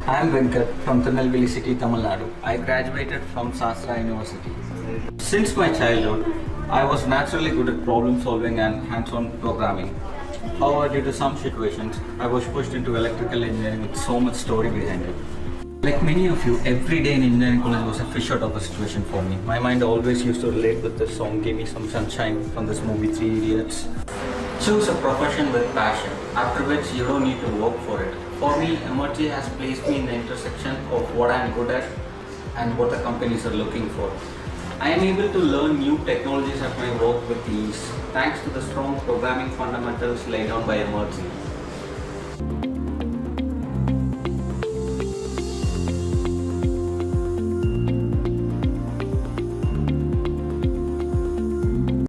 I am Venkat from Tirunelveli city, Tamil Nadu. I graduated from Sastra University. Since my childhood, I was naturally good at problem solving and hands-on programming. However, due to some situations, I was pushed into electrical engineering with so much story behind it. Like many of you, every day in engineering college was a fish out of a situation for me. My mind always used to relate with the song "Give Me Some Sunshine" from this movie Three Idiots. Choose a profession with passion, after which you don't need to work for it. For me, Emertxe has placed me in the intersection of what I am good at and what the companies are looking for. I am able to learn new technologies at my work with ease, thanks to the strong programming fundamentals laid down by Emertxe.